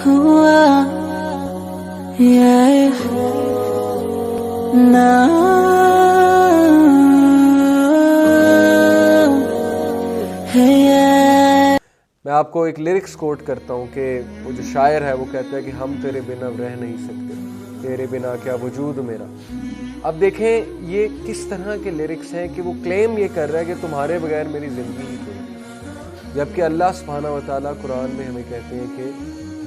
हुआ ये ना है ये। मैं आपको एक लिरिक्स कोट करता हूँ कि वो जो शायर है वो कहता है कि हम तेरे बिना रह नहीं सकते, तेरे बिना क्या वजूद मेरा। अब देखें ये किस तरह के लिरिक्स हैं कि वो क्लेम ये कर रहा है कि तुम्हारे बगैर मेरी ज़िंदगी ही कोई नहीं, जबकि अल्लाह सुब्हानहू व तआला कुरान में हमें कहते हैं कि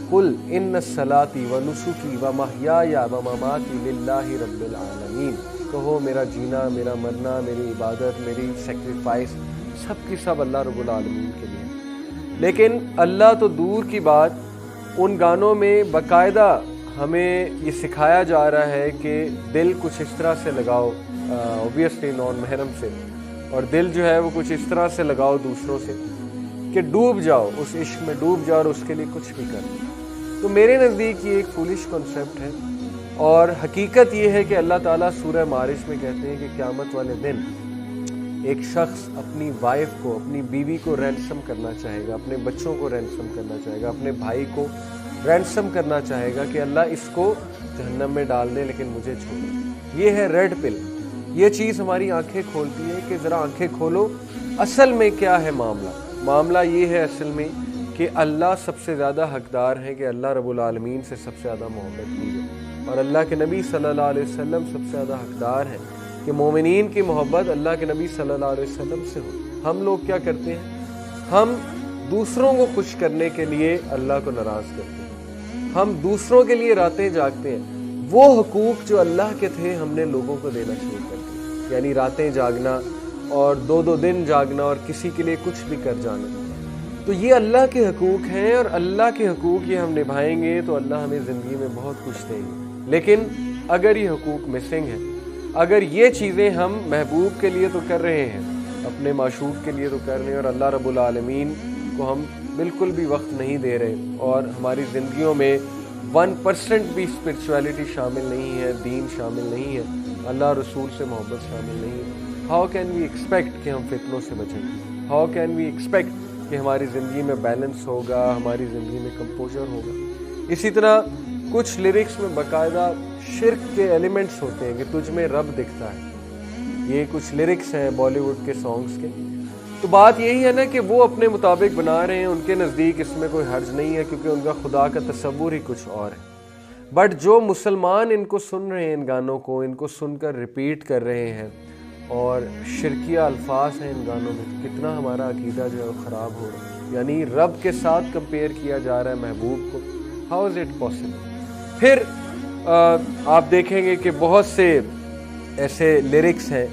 कुल इन्न सलाती व नुसुकी व महयाया व ममाती लिल्लाहि रब्बिल आलमीन। कहो मेरा जीना, मेरा मरना, मेरी इबादत, मेरी सेक्रीफाइस सब की सब अल्लाह रब्बुल आलमीन के लिए। लेकिन अल्लाह तो दूर की बात, उन गानों में बाकायदा हमें ये सिखाया जा रहा है कि दिल कुछ इस तरह से लगाओ, ऑब्वियसली नॉन महरम से, और दिल जो है वो कुछ इस तरह से लगाओ दूसरों से कि डूब जाओ, उस इश्क में डूब जाओ और उसके लिए कुछ भी कर। तो मेरे नज़दीक ये एक फूलिश कॉन्सेप्ट है, और हकीकत ये है कि अल्लाह ताला सूरह मारिज में कहते हैं कि क़यामत वाले दिन एक शख्स अपनी वाइफ को, अपनी बीवी को रैंसम करना चाहेगा, अपने बच्चों को रैंसम करना चाहेगा, अपने भाई को रैंसम करना चाहेगा कि अल्लाह इसको जहन्नम में डाल दे लेकिन मुझे छोड़ो। ये है रेड पिल। ये चीज़ हमारी आंखें खोलती है कि ज़रा आंखें खोलो, असल में क्या है मामला। मामला ये है असल में कि अल्लाह सबसे ज़्यादा हकदार है कि अल्लाह रब्बुल आलमीन से सबसे ज़्यादा मोहब्बत की जाए, और अल्लाह के नबी सल्लल्लाहु अलैहि वसल्लम सबसे ज़्यादा हकदार हैं कि मोमिनीन की मोहब्बत अल्लाह के नबी सल्लल्लाहु अलैहि वसल्लम से हो। हम लोग क्या करते हैं, हम दूसरों को खुश करने के लिए अल्लाह को नाराज़ करते हैं, हम दूसरों के लिए रातें जागते हैं। वो हुकूक जो अल्लाह के थे हमने लोगों को देना शुरू कर दिया, यानी रातें जागना और दो दिन जागना और किसी के लिए कुछ भी कर जाना। तो ये अल्लाह के हुकूक हैं, और अल्लाह के हुकूक ये हम निभाएंगे तो अल्लाह हमें ज़िंदगी में बहुत कुछ देंगे। लेकिन अगर ये हुकूक मिसिंग है, अगर ये चीज़ें हम महबूब के लिए तो कर रहे हैं, अपने माशूक के लिए तो कर रहे हैं, और अल्लाह रब्बुल आलमीन को हम बिल्कुल भी वक्त नहीं दे रहे, और हमारी ज़िंदगियों में 1% भी स्पिरिचुअलिटी शामिल नहीं है, दीन शामिल नहीं है, अल्लाह रसूल से मोहब्बत शामिल नहीं है, हाउ कैन वी एक्सपेक्ट कि हम फितनों से बचेंगे? हाउ कैन वी एक्सपेक्ट कि हमारी ज़िंदगी में बैलेंस होगा, हमारी ज़िंदगी में कंपोजर होगा? इसी तरह कुछ लिरिक्स में बाकायदा शिर्क के एलिमेंट्स होते हैं कि तुझ में रब दिखता है। ये कुछ लिरिक्स हैं बॉलीवुड के सॉन्ग्स के। तो बात यही है ना कि वो अपने मुताबिक बना रहे हैं, उनके नज़दीक इसमें कोई हर्ज नहीं है क्योंकि उनका खुदा का तसव्वुर ही कुछ और है। बट जो मुसलमान इनको सुन रहे हैं, इन गानों को, इनको सुनकर रिपीट कर रहे हैं, और शिरकिया अल्फाज हैं इन गानों में, तो कितना हमारा अकीदा जो है वो ख़राब हो रहा है। यानी रब के साथ कंपेयर किया जा रहा है महबूब को। How is it possible? फिर आप देखेंगे कि बहुत से ऐसे लिरिक्स हैं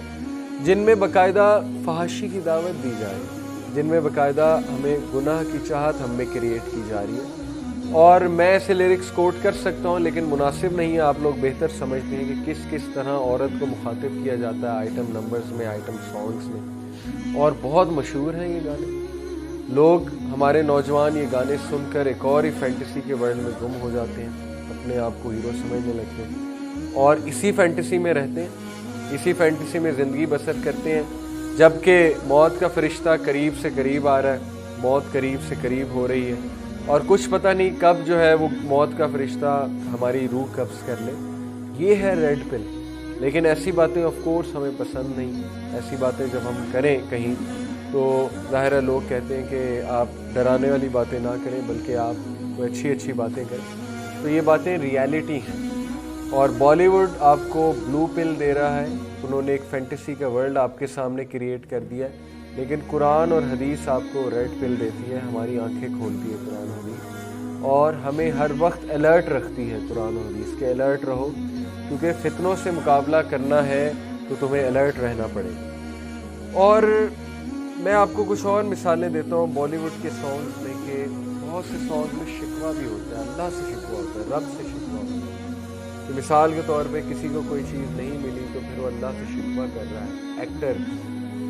जिनमें बाकायदा फहाशी की दावत दी जा रही है, जिनमें बाकायदा हमें गुनाह की चाहत हमें क्रिएट की जा रही है। और मैं ऐसे लिरिक्स कोट कर सकता हूँ लेकिन मुनासिब नहीं है, आप लोग बेहतर समझते हैं कि किस किस तरह औरत को मुखातिब किया जाता है आइटम नंबर्स में, आइटम सॉन्ग्स में, और बहुत मशहूर हैं ये गाने। लोग, हमारे नौजवान ये गाने सुनकर एक और ही फैंटेसी के वर्ल्ड में गुम हो जाते हैं, अपने आप को हीरो समझने लगते हैं और इसी फैंटेसी में रहते हैं, इसी फैंटेसी में ज़िंदगी बसर करते हैं। जबकि मौत का फरिश्ता करीब से करीब आ रहा है, मौत करीब से करीब हो रही है, और कुछ पता नहीं कब जो है वो मौत का फरिश्ता हमारी रूह कब्ज़ कर ले। ये है रेड पिल। लेकिन ऐसी बातें ऑफ कोर्स हमें पसंद नहीं। ऐसी बातें जब हम करें कहीं तो ज़ाहिर है लोग कहते हैं कि आप डराने वाली बातें ना करें बल्कि आप कोई अच्छी अच्छी बातें करें। तो ये बातें रियलिटी हैं, और बॉलीवुड आपको ब्लू पिल दे रहा है। उन्होंने एक फैंटेसी का वर्ल्ड आपके सामने क्रिएट कर दिया है, लेकिन कुरान और हदीस आपको रेड पिल देती है, हमारी आंखें खोलती है कुरान और हदीस, और हमें हर वक्त अलर्ट रखती है कुरान और हदीस के। अलर्ट रहो, क्योंकि फितनों से मुकाबला करना है तो तुम्हें अलर्ट रहना पड़ेगा। और मैं आपको कुछ और मिसालें देता हूँ बॉलीवुड के सॉन्ग्स में कि बहुत से सॉन्ग में शिकवा भी होता है, अल्लाह से शिकवा होता है, रब से शिकवा होता है। तो मिसाल के तौर पे किसी को कोई चीज़ नहीं मिली तो फिर वो अल्लाह से शिकवा कर रहा है। एक्टर,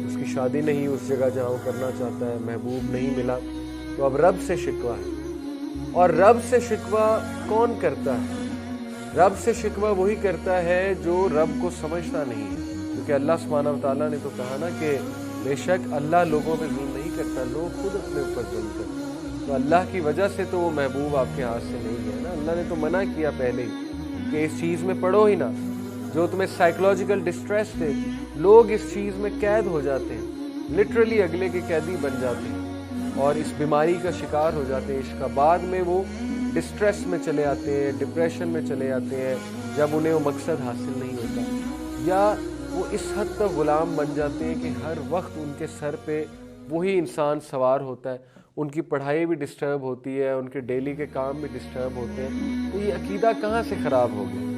उसकी शादी नहीं उस जगह जहाँ वो करना चाहता है, महबूब नहीं मिला, तो अब रब से शिकवा है। और रब से शिकवा कौन करता है? रब से शिकवा वही करता है जो रब को समझता नहीं है, क्योंकि अल्लाह सुब्हानहू व तआला ने तो कहा ना कि बेशक अल्लाह लोगों पे जुल्म नहीं करता, लोग खुद अपने ऊपर जुल्म करते हैं। تو اللہ کی وجہ سے تو وہ محبوب آپ کے ہاتھ سے نہیں ہے نا. اللہ نے تو منع کیا پہلے ہی کہ اس چیز میں پڑھو ہی نہ. جو تمہیں سائیکولوجیکل ڈسٹریس دے, لوگ اس چیز میں قید ہو جاتے ہیں, لٹرلی اگلے کے قیدی بن جاتے ہیں اور اس بیماری کا شکار ہو جاتے ہیں. عشق کا بعد میں وہ ڈسٹریس میں چلے آتے ہیں, ڈپریشن میں چلے جاتے ہیں جب انہیں وہ مقصد حاصل نہیں ہوتا, یا وہ اس حد تک غلام بن جاتے ہیں کہ ہر وقت ان کے سر پہ وہی انسان سوار ہوتا ہے. ان کی پڑھائی بھی ڈسٹرب ہوتی ہے, ان کے ڈیلی کے کام بھی ڈسٹرب ہوتے ہیں. تو یہ عقیدہ کہاں سے خراب ہو گیا؟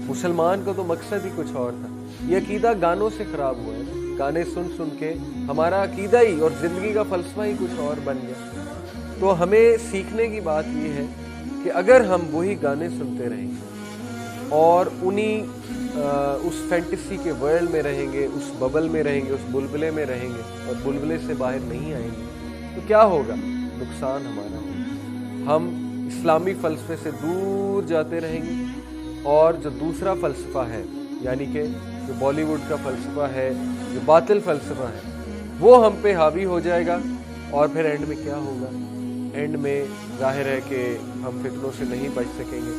مسلمان کا تو مقصد ہی کچھ اور تھا. یہ عقیدہ گانوں سے خراب ہوا ہے. گانے سن سن کے ہمارا عقیدہ ہی اور زندگی کا فلسفہ ہی کچھ اور بن گیا. تو ہمیں سیکھنے کی بات یہ ہے کہ اگر ہم وہی گانے سنتے رہیں گے اور اس فینٹیسی کے ورلڈ میں رہیں گے, اس ببل میں رہیں گے, اس بلبلے میں رہیں گے اور بلبلے سے باہر نہیں آئیں گے, تو کیا ہوگا؟ نقصان ہمارا ہوگا. ہم اسلامی فلسفے سے دور جاتے رہیں گے اور جو دوسرا فلسفہ ہے, یعنی کہ جو بالی ووڈ کا فلسفہ ہے, جو باطل فلسفہ ہے, وہ ہم پہ حاوی ہو جائے گا. اور پھر اینڈ میں کیا ہوگا؟ اینڈ میں ظاہر ہے کہ ہم فتنوں سے نہیں بچ سکیں گے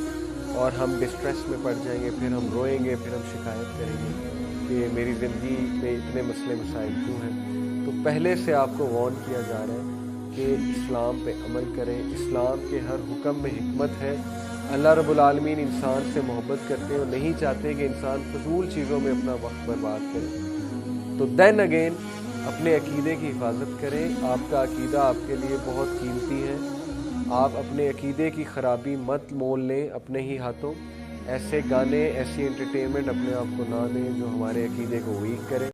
اور ہم ڈسٹریس میں پڑ جائیں گے. پھر ہم روئیں گے, پھر ہم شکایت کریں گے کہ میری زندگی میں اتنے مسئلے مسائل کیوں ہیں. تو پہلے سے آپ کو وارن کیا جا رہا ہے کہ اسلام پہ عمل کریں. اسلام کے ہر حکم میں حکمت ہے. اللہ رب العالمین انسان سے محبت کرتے ہیں اور نہیں چاہتے کہ انسان فضول چیزوں میں اپنا وقت برباد کرے. تو دین اگین اپنے عقیدے کی حفاظت کریں. آپ کا عقیدہ آپ کے لیے بہت قیمتی ہے. آپ اپنے عقیدے کی خرابی مت مول لیں اپنے ہی ہاتھوں. ایسے گانے, ایسی انٹرٹینمنٹ اپنے آپ کو نہ دیں جو ہمارے عقیدے کو ویک کرے.